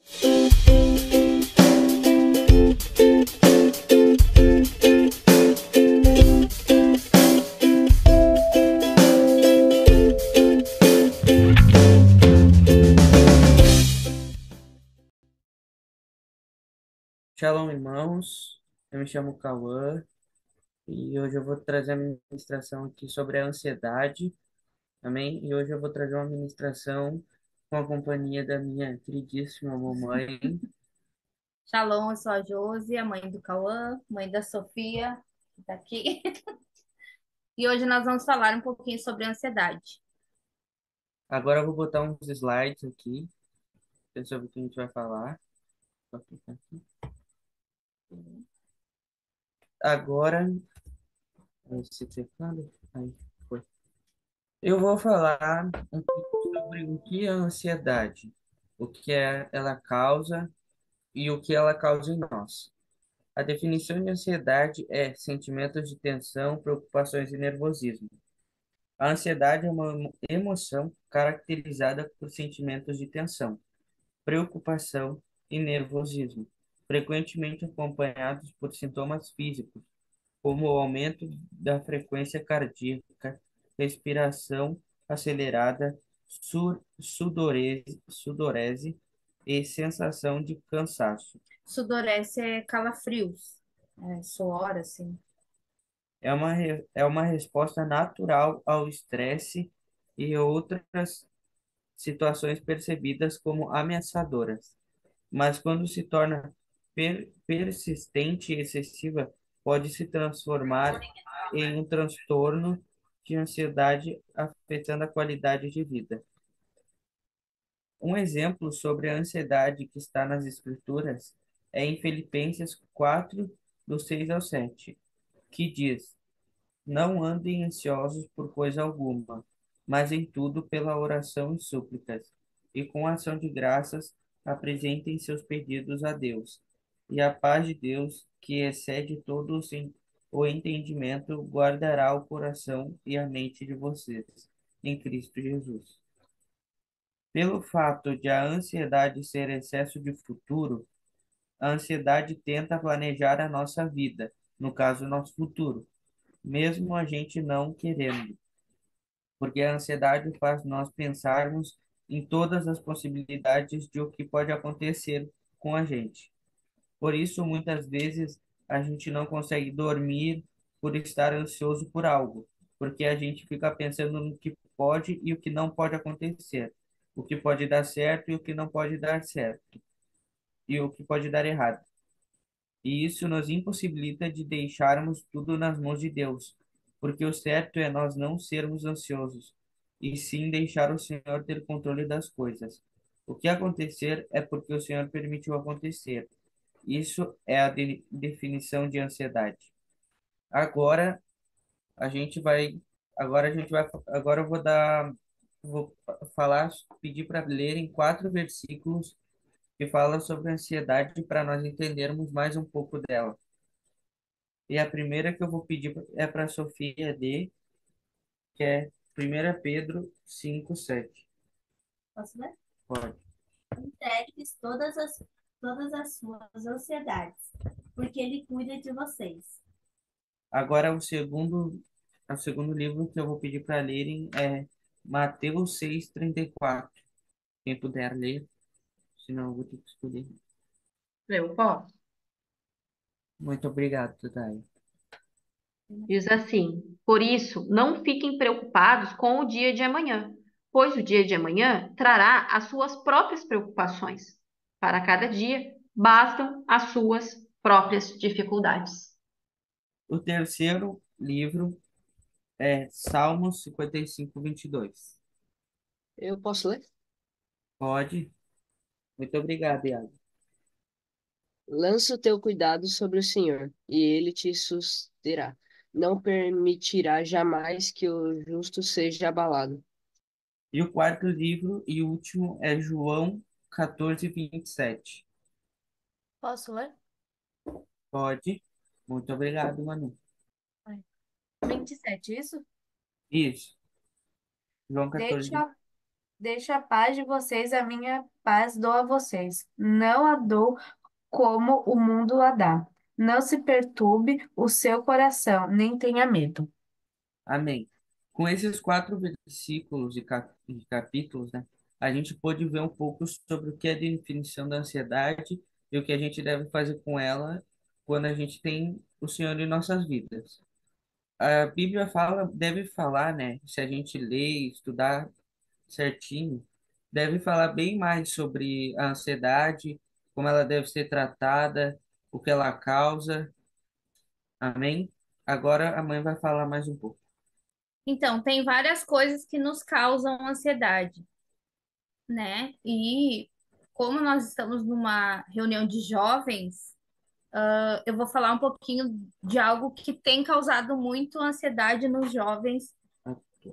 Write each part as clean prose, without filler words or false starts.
Shalom, irmãos. Eu me chamo Cauã e hoje eu vou trazer a ministração aqui sobre a ansiedade, amém? E hoje eu vou trazer uma ministração com a companhia da minha queridíssima mamãe. Shalom, eu sou a Josi, a mãe do Cauã, mãe da Sofia, que tá aqui. E hoje nós vamos falar um pouquinho sobre ansiedade. Agora eu vou botar uns slides aqui sobre o que a gente vai falar. Vou clicar aqui. Agora, esse teclado, aí foi. Eu vou falar um pouco sobre o que é a ansiedade, o que ela causa e o que ela causa em nós. A definição de ansiedade é sentimentos de tensão, preocupações e nervosismo. A ansiedade é uma emoção caracterizada por sentimentos de tensão, preocupação e nervosismo, frequentemente acompanhados por sintomas físicos, como o aumento da frequência cardíaca, respiração acelerada, sudorese e sensação de cansaço. Sudorese é calafrios, suor, assim. É uma resposta natural ao estresse e outras situações percebidas como ameaçadoras, mas quando se torna persistente e excessiva, pode se transformar em um transtorno de ansiedade afetando a qualidade de vida. Um exemplo sobre a ansiedade que está nas Escrituras é em Filipenses 4, do 6 ao 7, que diz: Não andem ansiosos por coisa alguma, mas em tudo pela oração e súplicas, e com ação de graças apresentem seus pedidos a Deus. E a paz de Deus, que excede todo o entendimento, guardará o coração e a mente de vocês, em Cristo Jesus. Pelo fato de a ansiedade ser excesso de futuro, a ansiedade tenta planejar a nossa vida, no caso, o nosso futuro mesmo a gente não querendo, porque a ansiedade faz nós pensarmos em todas as possibilidades de o que pode acontecer com a gente. Por isso, muitas vezes, a gente não consegue dormir por estar ansioso por algo, porque a gente fica pensando no que pode e o que não pode acontecer, o que pode dar certo e o que não pode dar certo, e o que pode dar errado. E isso nos impossibilita de deixarmos tudo nas mãos de Deus, porque o certo é nós não sermos ansiosos, e sim deixar o Senhor ter controle das coisas. O que acontecer é porque o Senhor permitiu acontecer. Isso é a definição de ansiedade. Agora a gente vai, agora eu vou falar, pedir para lerem 4 versículos que falam sobre ansiedade para nós entendermos mais um pouco dela. E a primeira que eu vou pedir é para a Sofia ler, que é 1 Pedro 5:7. Posso ler? Pode. Entregues todas as suas ansiedades, porque Ele cuida de vocês. Agora o segundo livro que eu vou pedir para lerem é Mateus 6:34. Quem puder ler, senão eu vou ter que escolher. Eu posso. Muito obrigado, Tudai. Diz assim: Por isso, não fiquem preocupados com o dia de amanhã, pois o dia de amanhã trará as suas próprias preocupações. Para cada dia, bastam as suas próprias dificuldades. O terceiro livro é Salmos 55:22. Eu posso ler? Pode? Muito obrigado, Iago. Lança o teu cuidado sobre o Senhor, e ele te susterá. Não permitirá jamais que o justo seja abalado. E o quarto livro e último é João 14:27. Posso ler? Pode. Muito obrigado, Manu. Ai. 27, isso? Isso. João 14. Deixa, Deixa a paz de vocês, a minha paz dou a vocês. Não a dou como o mundo a dá. Não se perturbe o seu coração, nem tenha medo. Amém. Com esses quatro versículos e capítulos, né, a gente pôde ver um pouco sobre o que é a definição da ansiedade e o que a gente deve fazer com ela quando a gente tem o Senhor em nossas vidas. A Bíblia fala, deve falar, né, se a gente ler e estudar certinho, deve falar bem mais sobre a ansiedade, como ela deve ser tratada, o que ela causa. Amém? Agora a mãe vai falar mais um pouco. Então, tem várias coisas que nos causam ansiedade, né? E como nós estamos numa reunião de jovens, eu vou falar um pouquinho de algo que tem causado muito ansiedade nos jovens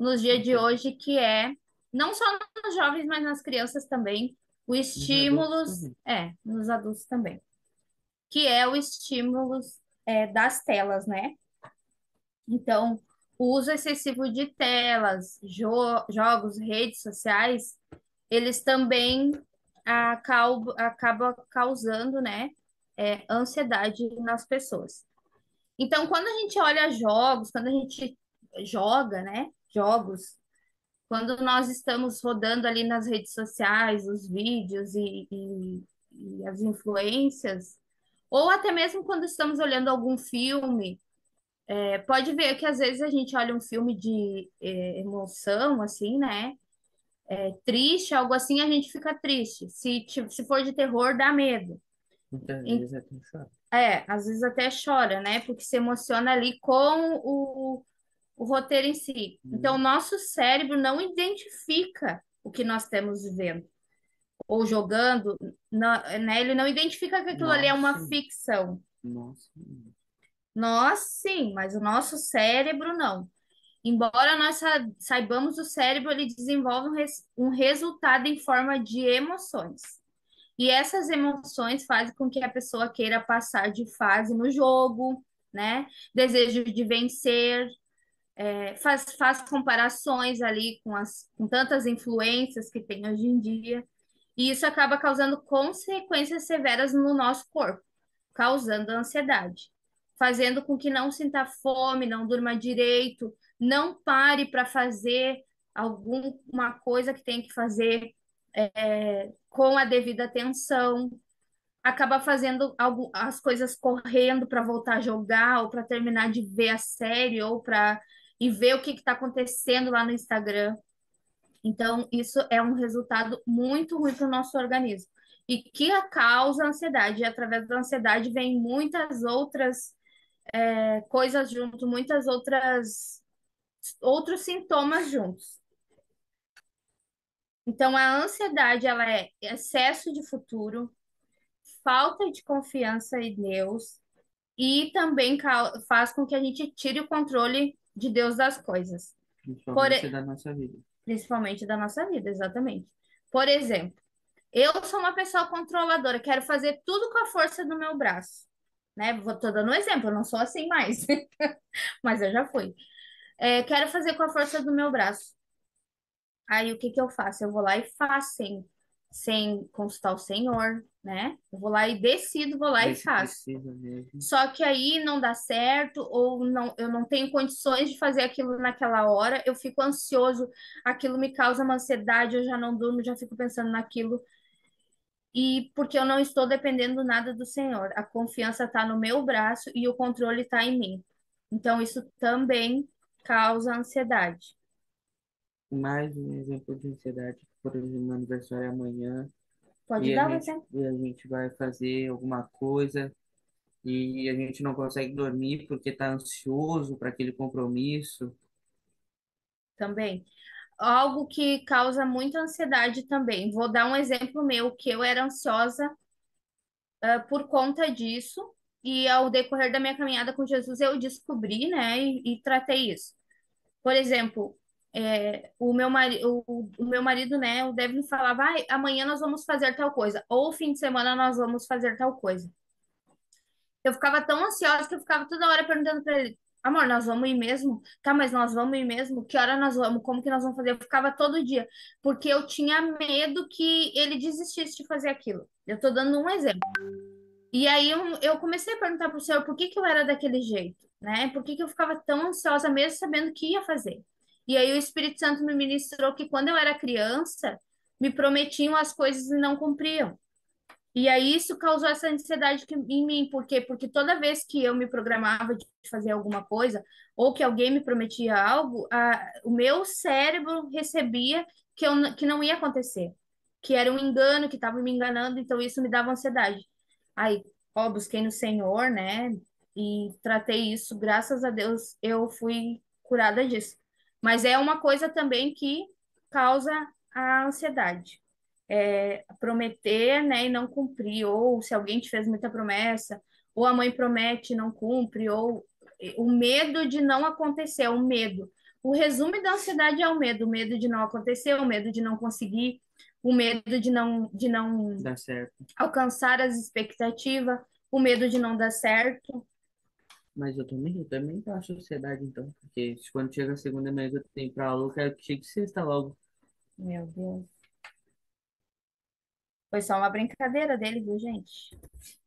nos dias de hoje, que é, não só nos jovens, mas nas crianças também, o Os adultos estímulos, também. nos adultos também, que é o estímulos, das telas, né? Então, o uso excessivo de telas, jogos, redes sociais, eles também acabam causando, né, ansiedade nas pessoas. Então, quando a gente olha jogos, quando a gente joga, né, jogos, quando nós estamos rodando ali nas redes sociais, os vídeos e as influências, ou até mesmo quando estamos olhando algum filme, pode ver que às vezes a gente olha um filme de emoção, assim, né? Triste, algo assim, a gente fica triste. Se for de terror, dá medo. Muitas Em- vezes é tão chato. Às vezes até chora, né? Porque se emociona ali com o roteiro em si. Então, o Hum. nosso cérebro não identifica o que nós estamos vivendo ou jogando, né? Ele não identifica que aquilo ali é uma Nossa, ficção. nossa. Nós, sim, mas o nosso cérebro não. Embora nós saibamos, o cérebro ele desenvolve um resultado em forma de emoções. E essas emoções fazem com que a pessoa queira passar de fase no jogo, né? Desejo de vencer, faz comparações ali com tantas influências que tem hoje em dia. E isso acaba causando consequências severas no nosso corpo, causando ansiedade, fazendo com que não sinta fome, não durma direito, não pare para fazer alguma coisa que tem que fazer com a devida atenção, acaba fazendo as coisas correndo para voltar a jogar ou para terminar de ver a série ou para ir ver o que está acontecendo lá no Instagram. Então, isso é um resultado muito ruim para o nosso organismo e que causa ansiedade. E através da ansiedade vem muitas outras coisas junto, muitas outros sintomas juntos. Então, a ansiedade ela é excesso de futuro, falta de confiança em Deus e também faz com que a gente tire o controle de Deus das coisas. Por, Principalmente da nossa vida. Principalmente da nossa vida, exatamente. Por exemplo, eu sou uma pessoa controladora, quero fazer tudo com a força do meu braço, né? Tô dando um exemplo, eu não sou assim mais, mas eu já fui. Quero fazer com a força do meu braço. Aí o que que eu faço? Eu vou lá e faço sem consultar o Senhor, né? Eu vou lá e decido, vou lá Ver e se faço. precisa mesmo. Só que aí não dá certo, ou não, eu não tenho condições de fazer aquilo naquela hora, eu fico ansioso, aquilo me causa uma ansiedade, eu já não durmo, já fico pensando naquilo, e porque eu não estou dependendo nada do Senhor. A confiança está no meu braço e o controle está em mim. Então, isso também causa ansiedade. Mais um exemplo de ansiedade. Por exemplo, meu aniversário é amanhã Pode dar um exemplo? e a gente vai fazer alguma coisa e a gente não consegue dormir porque está ansioso para aquele compromisso. Também. Algo que causa muita ansiedade também. Vou dar um exemplo meu, que eu era ansiosa por conta disso, e ao decorrer da minha caminhada com Jesus eu descobri, né, e tratei isso. Por exemplo, o meu marido, né, o Devin falava, amanhã nós vamos fazer tal coisa, ou fim de semana nós vamos fazer tal coisa. Eu ficava tão ansiosa que eu ficava toda hora perguntando para ele, Amor, nós vamos ir mesmo? Tá, mas nós vamos ir mesmo? Que hora nós vamos? Como que nós vamos fazer? Eu ficava todo dia, porque eu tinha medo que ele desistisse de fazer aquilo. Eu tô dando um exemplo. E aí eu comecei a perguntar pro Senhor por que que eu era daquele jeito, né? Por que que eu ficava tão ansiosa mesmo sabendo que ia fazer? E aí o Espírito Santo me ministrou que quando eu era criança, me prometiam as coisas e não cumpriam. E aí isso causou essa ansiedade em mim, por quê? Porque toda vez que eu me programava de fazer alguma coisa, ou que alguém me prometia algo, o meu cérebro recebia que não ia acontecer, que era um engano, que estava me enganando, então isso me dava ansiedade. Aí, ó, busquei no Senhor, né? E tratei isso, graças a Deus, eu fui curada disso. Mas é uma coisa também que causa a ansiedade prometer, né, e não cumprir, ou se alguém te fez muita promessa, ou a mãe promete e não cumpre, ou o medo de não acontecer, o medo. O resumo da ansiedade é o medo de não acontecer, o medo de não conseguir, o medo de não Dá certo. alcançar as expectativas, o medo de não dar certo. Mas eu também tenho a sociedade, então. Porque quando chega a segunda mês eu tenho pra aula, eu quero que chegue sexta logo. Meu Deus. Foi só uma brincadeira dele, viu, gente?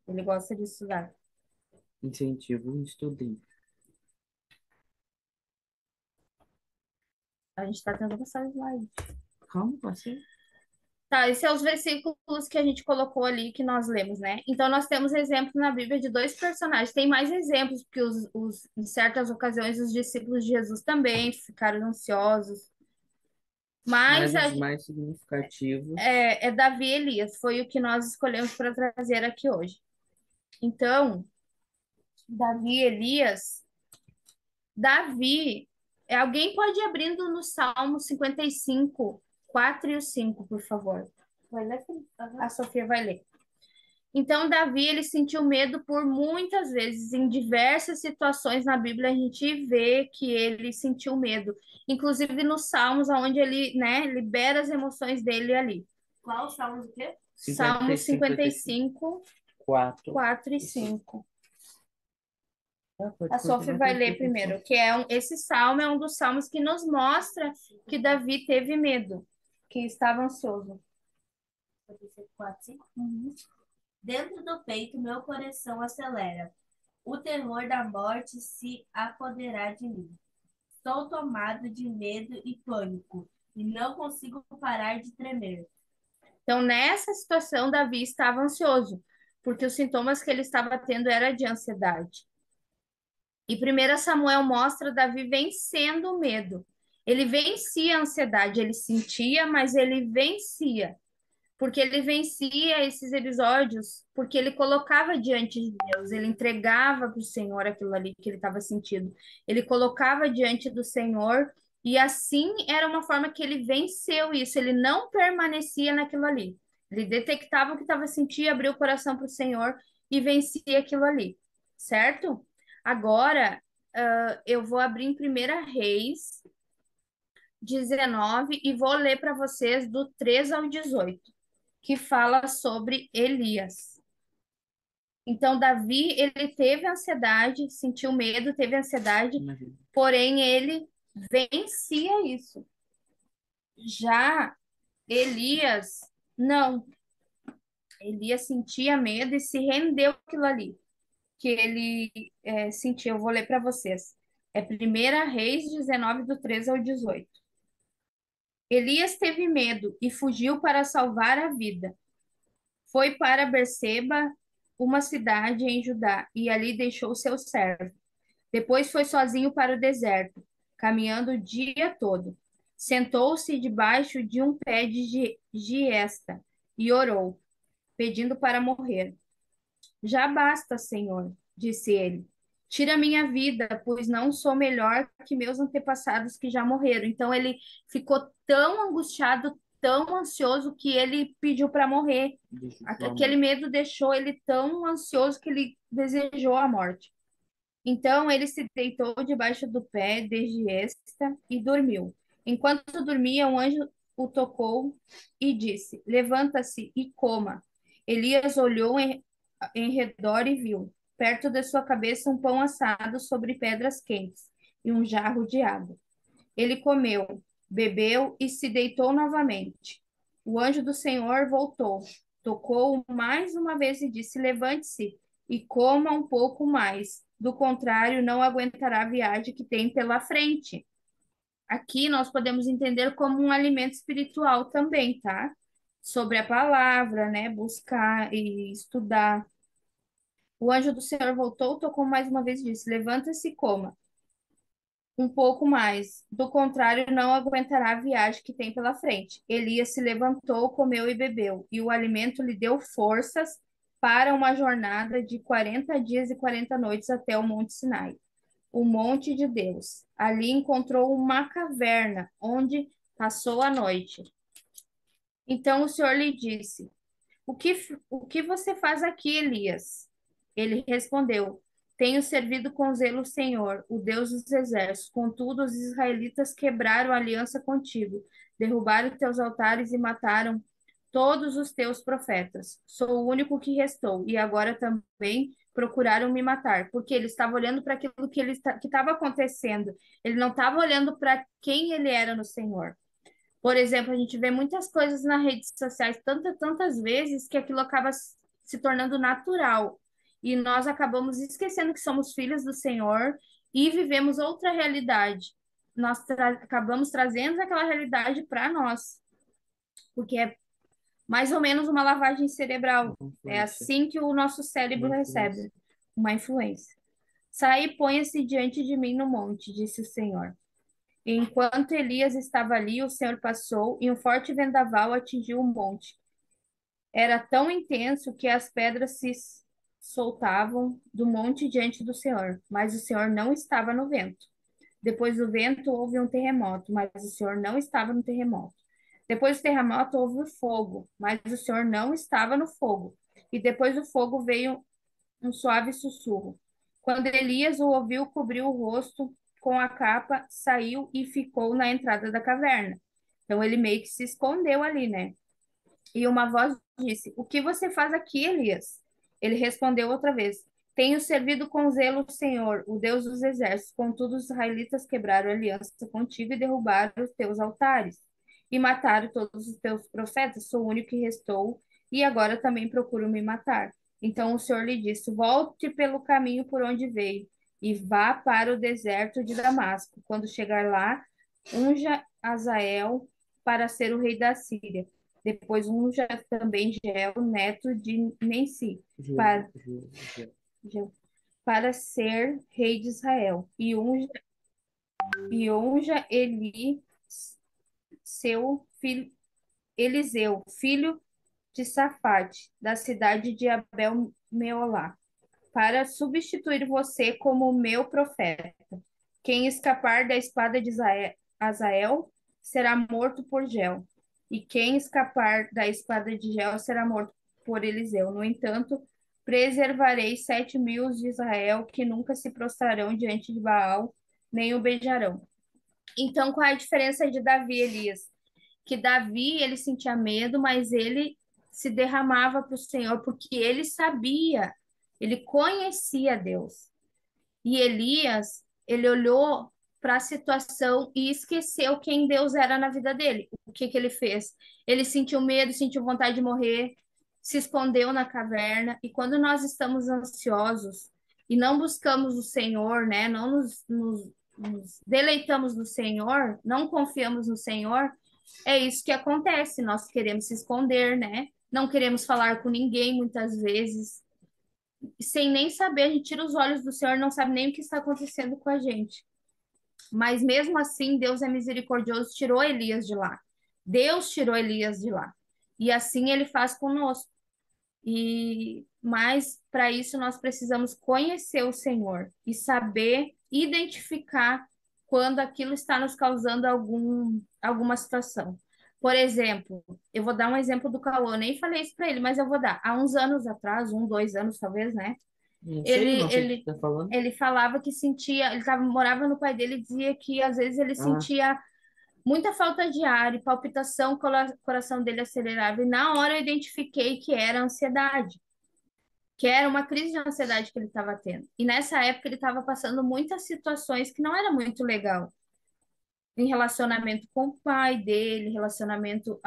Ele gosta de estudar. Incentivo o estudante. A gente tá tentando passar o slide. Calma, passei. Tá, esses são os versículos que a gente colocou ali, que nós lemos, né? Então, nós temos exemplos na Bíblia de dois personagens. Tem mais exemplos, porque em certas ocasiões os discípulos de Jesus também ficaram ansiosos. Mas Mas os mais significativos. é Davi e Elias, foi o que nós escolhemos para trazer aqui hoje. Então, Davi e Elias. Davi, alguém pode ir abrindo no Salmo 55, 4 e o 5, por favor. Vai ler, Felipe? A Sofia vai ler. Então, Davi, ele sentiu medo por muitas vezes, em diversas situações na Bíblia, a gente vê que ele sentiu medo. Inclusive nos Salmos, onde ele, né, libera as emoções dele ali. Qual Salmos o quê? Salmo 55, 55, 4. 4 e 5. Pode A Sophie continuar, vai pode ler continuar. primeiro, esse salmo é um dos salmos que nos mostra que Davi teve medo, que estava ansioso. 4, 5. Dentro do peito, meu coração acelera. O terror da morte se apoderar de mim. Sou tomado de medo e pânico, e não consigo parar de tremer. Então, nessa situação, Davi estava ansioso, porque os sintomas que ele estava tendo era de ansiedade. E 1 Samuel mostra Davi vencendo o medo. Ele vencia a ansiedade, ele sentia, mas ele vencia. Porque ele vencia esses episódios, porque ele colocava diante de Deus, ele entregava para o Senhor aquilo ali que ele estava sentindo. Ele colocava diante do Senhor, e assim era uma forma que ele venceu isso, ele não permanecia naquilo ali. Ele detectava o que estava sentindo, abria o coração para o Senhor e vencia aquilo ali, certo? Agora, eu vou abrir em 1 Reis 19 e vou ler para vocês do 3 ao 18 que fala sobre Elias. Então, Davi, ele teve ansiedade, sentiu medo, teve ansiedade, porém ele vencia isso. Já Elias, não. Elias sentia medo e se rendeu aquilo ali, que ele sentiu. Eu vou ler para vocês. É 1 Reis 19, do 13 ao 18. Elias teve medo e fugiu para salvar a vida. Foi para Berseba, uma cidade em Judá, e ali deixou seu servo. Depois foi sozinho para o deserto, caminhando o dia todo. Sentou-se debaixo de um pé de giesta e orou, pedindo para morrer. Já basta, Senhor, disse ele. Tira minha vida, pois não sou melhor que meus antepassados que já morreram. Então ele ficou tão angustiado, tão ansioso que ele pediu para morrer. Aquele medo deixou ele tão ansioso que ele desejou a morte. Então ele se deitou debaixo do pé de giesta e dormiu. Enquanto dormia, um anjo o tocou e disse: Levanta-se e coma. Elias olhou em redor e viu perto de sua cabeça um pão assado sobre pedras quentes e um jarro de água. Ele comeu, bebeu e se deitou novamente. O anjo do Senhor voltou, tocou-o mais uma vez e disse: Levante-se e coma um pouco mais. Do contrário, não aguentará a viagem que tem pela frente. Aqui nós podemos entender como um alimento espiritual também, tá? Sobre a palavra, né? Buscar e estudar. O anjo do Senhor voltou, tocou mais uma vez e disse: Levanta-se e coma um pouco mais. Do contrário, não aguentará a viagem que tem pela frente. Elias se levantou, comeu e bebeu, e o alimento lhe deu forças para uma jornada de 40 dias e 40 noites até o Monte Sinai, o monte de Deus. Ali encontrou uma caverna, onde passou a noite. Então o Senhor lhe disse: o que você faz aqui, Elias? Ele respondeu: Tenho servido com zelo o Senhor, o Deus dos exércitos. Contudo, os israelitas quebraram a aliança contigo, derrubaram teus altares e mataram todos os teus profetas. Sou o único que restou, e agora também procuraram me matar, porque ele estava olhando para aquilo que que estava acontecendo. Ele não estava olhando para quem ele era no Senhor. Por exemplo, a gente vê muitas coisas nas redes sociais tantas vezes que aquilo acaba se tornando natural. E nós acabamos esquecendo que somos filhos do Senhor e vivemos outra realidade. Nós acabamos trazendo aquela realidade para nós, porque é mais ou menos uma lavagem cerebral. Uma É influência. assim que o nosso cérebro Uma recebe influência. uma influência. Sai e ponha-se diante de mim no monte, disse o Senhor. Enquanto Elias estava ali, o Senhor passou e um forte vendaval atingiu o monte. Era tão intenso que as pedras se soltavam do monte diante do Senhor, mas o Senhor não estava no vento. Depois do vento houve um terremoto, mas o Senhor não estava no terremoto. Depois do terremoto houve fogo, mas o Senhor não estava no fogo. E depois do fogo veio um suave sussurro. Quando Elias o ouviu, cobriu o rosto com a capa, saiu e ficou na entrada da caverna. Então ele meio que se escondeu ali, né? E uma voz disse: O que você faz aqui, Elias? Ele respondeu outra vez: Tenho servido com zelo o Senhor, o Deus dos exércitos. Contudo, os israelitas quebraram a aliança contigo e derrubaram os teus altares e mataram todos os teus profetas. Sou o único que restou e agora também procuro me matar. Então o Senhor lhe disse: Volte pelo caminho por onde veio e vá para o deserto de Damasco. Quando chegar lá, unja Azael para ser o rei da Síria. Depois unja também Geu, neto de Nensi, para, Geu, para ser rei de Israel. E unja Eli, seu filho, Eliseu, filho de Safate, da cidade de Abel-Meolá, para substituir você como meu profeta. Quem escapar da espada de Azael será morto por Geu, e quem escapar da espada de Geu será morto por Eliseu. No entanto, preservarei 7.000 de Israel que nunca se prostrarão diante de Baal, nem o beijarão. Então, qual é a diferença de Davi e Elias? Que Davi, ele sentia medo, mas ele se derramava para o Senhor, porque ele sabia, ele conhecia Deus. E Elias, ele olhou para a situação e esqueceu quem Deus era na vida dele. O que que ele fez? Ele sentiu medo, sentiu vontade de morrer, se escondeu na caverna. E quando nós estamos ansiosos e não buscamos o Senhor, né? Não nos deleitamos no Senhor, não confiamos no Senhor, é isso que acontece. Nós queremos se esconder, né? Não queremos falar com ninguém muitas vezes sem nem saber, a gente tira os olhos do Senhor, não sabe nem o que está acontecendo com a gente. Mas mesmo assim, Deus é misericordioso, tirou Elias de lá. Deus tirou Elias de lá. E assim ele faz conosco. Mas para isso nós precisamos conhecer o Senhor e saber identificar quando aquilo está nos causando alguma situação. Por exemplo, eu vou dar um exemplo do Cauã, eu nem falei isso para ele, mas eu vou dar. Há uns anos atrás, 2 anos talvez, né? Não sei, Ele, não sei o que ele, você tá falando. ele falava que sentia, morava no pai dele e dizia que às vezes ele Ah, sentia muita falta de ar e palpitação, o coração dele acelerava. E na hora eu identifiquei que era ansiedade. que era uma crise de ansiedade que ele estava tendo. E nessa época ele estava passando muitas situações que não era muito legal em relacionamento com o pai dele, relacionamento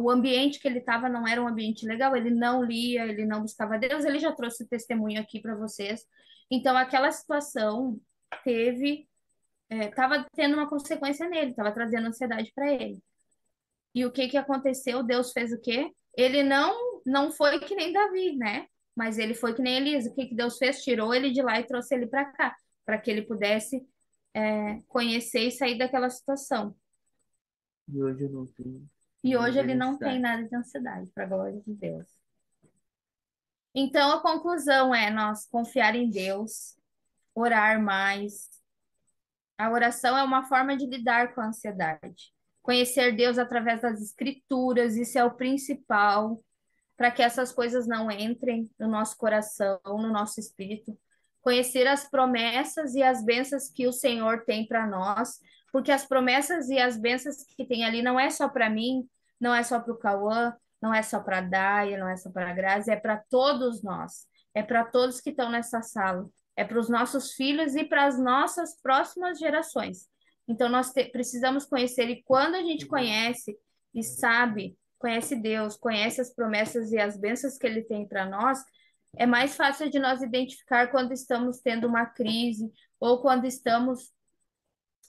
o ambiente que ele estava não era um ambiente legal, ele não lia, ele não buscava Deus, ele já trouxe o testemunho aqui para vocês. Então, aquela situação estava tendo uma consequência nele, estava trazendo ansiedade para ele. E o que que aconteceu? Deus fez o quê? Ele não foi que nem Davi, né? Mas ele foi que nem Elisa. O que que Deus fez? Tirou ele de lá e trouxe ele para cá, para que ele pudesse conhecer e sair daquela situação. E hoje eu não tenho E nada hoje de ele não tem necessidade. nada de ansiedade, para a glória de Deus. Então, a conclusão é nós confiar em Deus, orar mais. A oração é uma forma de lidar com a ansiedade. Conhecer Deus através das escrituras, isso é o principal, para que essas coisas não entrem no nosso coração, no nosso espírito. Conhecer as promessas e as bênçãos que o Senhor tem para nós, porque as promessas e as bênçãos que tem ali não é só para mim, não é só para o Cauã, não é só para a Daia, não é só para a Grazi, é para todos nós, é para todos que estão nessa sala, é para os nossos filhos e para as nossas próximas gerações. Então, nós precisamos conhecer, e quando a gente conhece e sabe, conhece Deus, conhece as promessas e as bênçãos que Ele tem para nós, é mais fácil de nós identificar quando estamos tendo uma crise ou quando estamos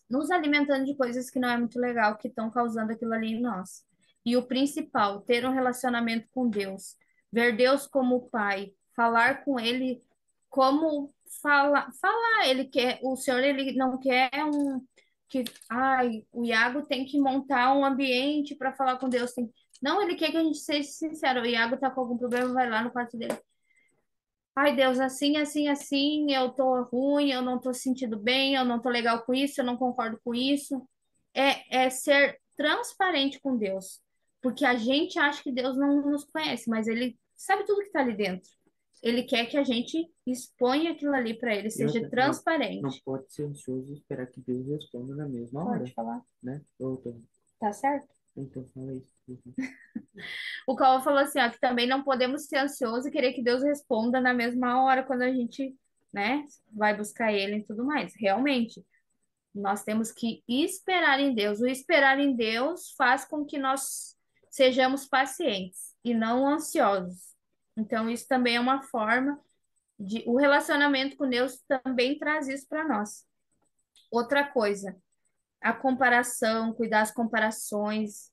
nos alimentando de coisas que não é muito legal, que estão causando aquilo ali em nós. E o principal, ter um relacionamento com Deus, ver Deus como Pai, falar com Ele como falar, ele quer, o Senhor ele não quer que, o Iago tem que montar um ambiente para falar com Deus, não, ele quer que a gente seja sincero. O Iago tá com algum problema, vai lá no quarto dele. Ai, Deus, assim, assim, assim, eu tô ruim, eu não tô sentindo bem, eu não tô legal com isso, eu não concordo com isso. É ser transparente com Deus. Porque a gente acha que Deus não nos conhece, mas Ele sabe tudo que tá ali dentro. Ele quer que a gente exponha aquilo ali para Ele, E seja outra, não transparente. pode ser ansioso e esperar que Deus responda na mesma hora, Pode falar. né? Outra. Tá certo? Então fala isso. O Cauã falou assim, ó, que também não podemos ser ansiosos e querer que Deus responda na mesma hora quando a gente, né, vai buscar Ele e tudo mais. Realmente, nós temos que esperar em Deus. O esperar em Deus faz com que nós sejamos pacientes e não ansiosos. Então, isso também é uma forma de. O relacionamento com Deus também traz isso para nós. Outra coisa, a comparação, cuidar das comparações.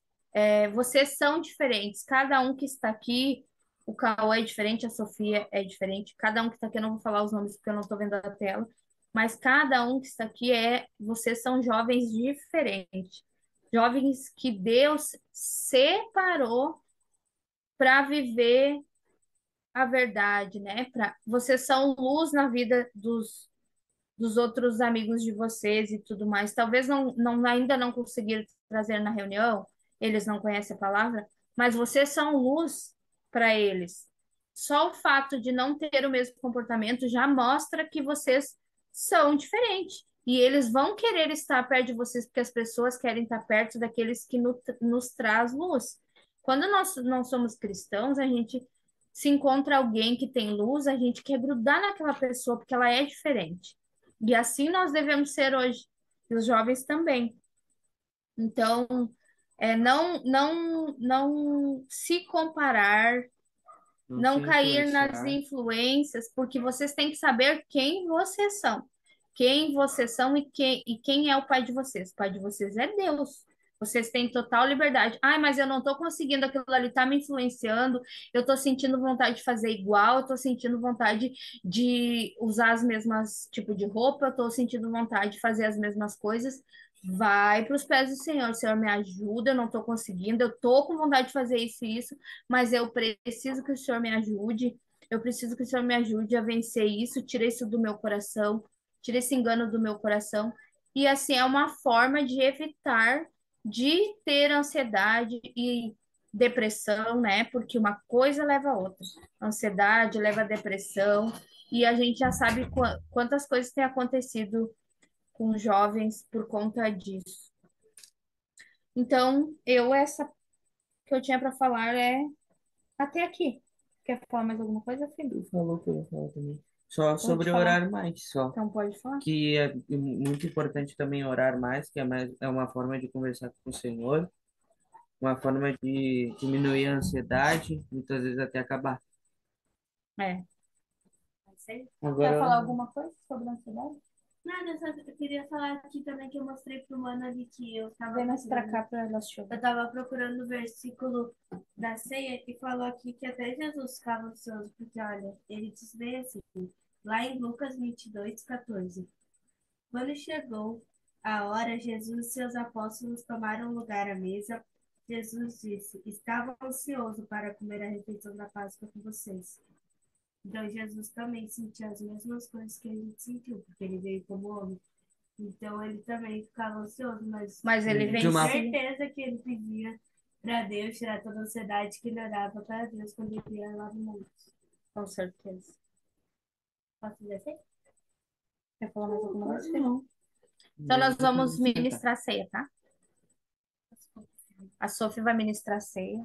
Vocês são diferentes. Cada um que está aqui, o Cauã é diferente, a Sofia é diferente. Cada um que está aqui, eu não vou falar os nomes porque eu não estou vendo a tela, mas cada um que está aqui vocês são jovens diferentes. Jovens que Deus separou para viver a verdade, né? Vocês são luz na vida dos outros amigos de vocês e tudo mais. Talvez ainda não conseguiram trazer na reunião, eles não conhecem a palavra, mas vocês são luz para eles. Só o fato de não ter o mesmo comportamento já mostra que vocês são diferentes. E eles vão querer estar perto de vocês, porque as pessoas querem estar perto daqueles que nos traz luz. Quando nós não somos cristãos, a gente se encontra alguém que tem luz, a gente quer grudar naquela pessoa, porque ela é diferente. E assim nós devemos ser hoje, e os jovens também. Então, não se comparar, Não se não cair nas influenciar. influências, porque vocês têm que saber quem vocês são. Quem vocês são e quem é o pai de vocês. O pai de vocês é Deus. Vocês têm total liberdade. Ai, mas eu não estou conseguindo aquilo ali, tá me influenciando. Eu estou sentindo vontade de fazer igual, eu estou sentindo vontade de usar as mesmas tipo de roupa, eu estou sentindo vontade de fazer as mesmas coisas. Vai para os pés do Senhor. Senhor, me ajuda, eu não estou conseguindo, eu estou com vontade de fazer isso e isso, mas eu preciso que o Senhor me ajude. Eu preciso que o Senhor me ajude a vencer isso, tira isso do meu coração, tira esse engano do meu coração. E assim é uma forma de evitar de ter ansiedade e depressão, né? Porque uma coisa leva a outra. Ansiedade leva a depressão, e a gente já sabe quantas coisas têm acontecido com jovens por conta disso. Então, essa que eu tinha para falar é até aqui. Quer falar mais alguma coisa, filho? Tu falou que eu ia falar também. Só Pode sobre falar. orar mais, só. Então pode falar. Que é muito importante também orar mais, que é uma forma de conversar com o Senhor, uma forma de diminuir a ansiedade, muitas vezes até acabar. É. Quer Agora, falar alguma coisa sobre a ansiedade? Nada, eu queria falar aqui também que eu mostrei pro mano ali que eu tava Vem mais pra cá procurando. pra elas chover. Eu tava procurando o versículo da ceia que falou aqui que até Jesus ficava ansioso, porque olha, ele diz bem assim, lá em Lucas 22:14. Quando chegou a hora, Jesus e seus apóstolos tomaram lugar à mesa. Jesus disse: Estava ansioso para comer a refeição da Páscoa com vocês. Então, Jesus também sentia as mesmas coisas que a gente sentiu, porque ele veio como homem. Então, ele também ficava ansioso, Mas ele de tenho uma, vencia. certeza que ele pedia para Deus tirar toda a ansiedade que ele orava para Deus quando ele ia lá no mundo. Com certeza. Posso dizer assim? Quer falar mais alguma coisa, filho? não, Então nós depois vamos você cantar. ministrar a ceia, tá? A Sophie vai ministrar a ceia.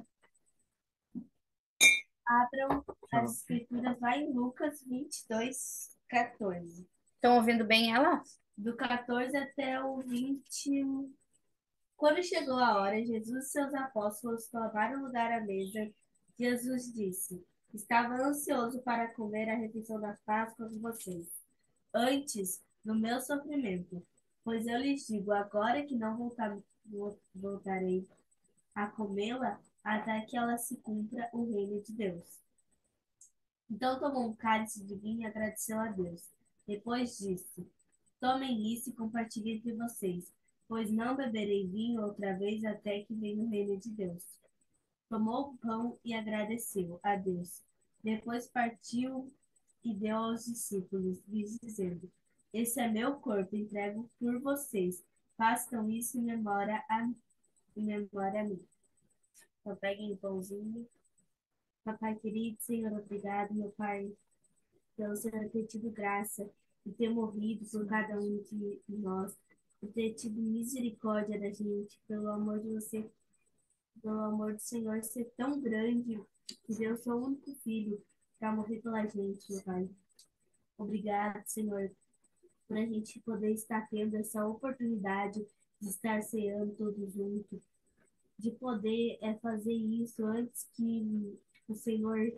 Abram Fala. as escrituras lá em Lucas 22:14. Estão ouvindo bem ela? Do 14 até o 20. Quando chegou a hora, Jesus e seus apóstolos tomaram lugar à mesa. Jesus disse: Estava ansioso para comer a refeição da Páscoa com vocês, antes do meu sofrimento. Pois eu lhes digo agora que não voltarei a comê-la até que ela se cumpra o reino de Deus. Então tomou um cálice de vinho e agradeceu a Deus. Depois disse: Tomem isso e compartilhem entre vocês, pois não beberei vinho outra vez até que venha o reino de Deus. Tomou o pão e agradeceu a Deus. Depois partiu e deu aos discípulos, lhes dizendo: Esse é meu corpo, entrego por vocês. Façam isso em memória a mim. Então peguem o pãozinho. Papai querido, Senhor, obrigado, meu Pai, pelo Senhor ter tido graça e ter morrido por cada um de nós, por ter tido misericórdia da gente, pelo amor de você, pelo amor do Senhor ser tão grande, que deu o seu único filho para morrer pela gente, meu Pai. Obrigado, Senhor, por a gente poder estar tendo essa oportunidade de estar ceando todos juntos, de poder fazer isso antes que o Senhor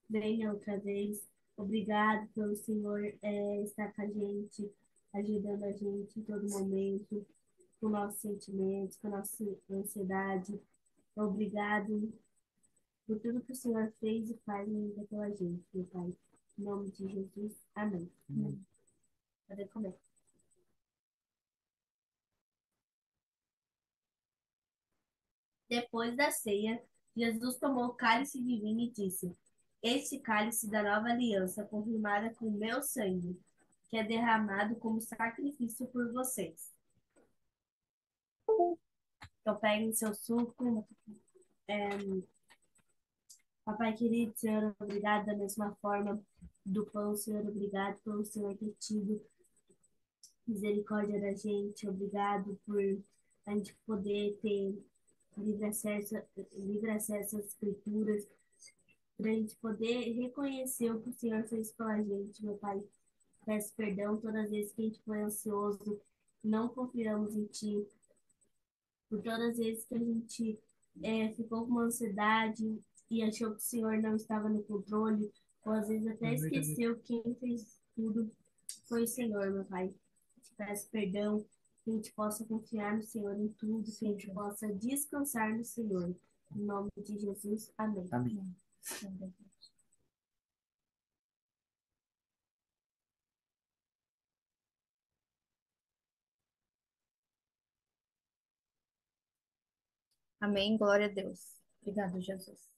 venha outra vez. Obrigado pelo Senhor estar com a gente, ajudando a gente em todo momento, com nossos sentimentos, com a nossa ansiedade. Obrigado por tudo que o Senhor fez e faz ainda pela gente, meu Pai. Em nome de Jesus, amém. Pode comer. Depois da ceia, Jesus tomou o cálice de vinho e disse: Este cálice da nova aliança, confirmada com o meu sangue, que é derramado como sacrifício por vocês. Então, peguem seu suco. Papai querido, Senhor, obrigado da mesma forma do pão, Senhor, obrigado pelo Senhor ter tido misericórdia da gente, obrigado por a gente poder ter livre acesso às escrituras, para a gente poder reconhecer o que o Senhor fez pela gente, meu Pai. Peço perdão todas as vezes que a gente foi ansioso, não confiamos em Ti, por todas as vezes que a gente ficou com uma ansiedade e achou que o Senhor não estava no controle, ou às vezes até esqueceu que quem fez tudo foi o Senhor, meu Pai. Te peço perdão, que a gente possa confiar no Senhor em tudo, que a gente possa descansar no Senhor. Em nome de Jesus, amém. Amém. Amém, glória a Deus. Obrigado, Jesus.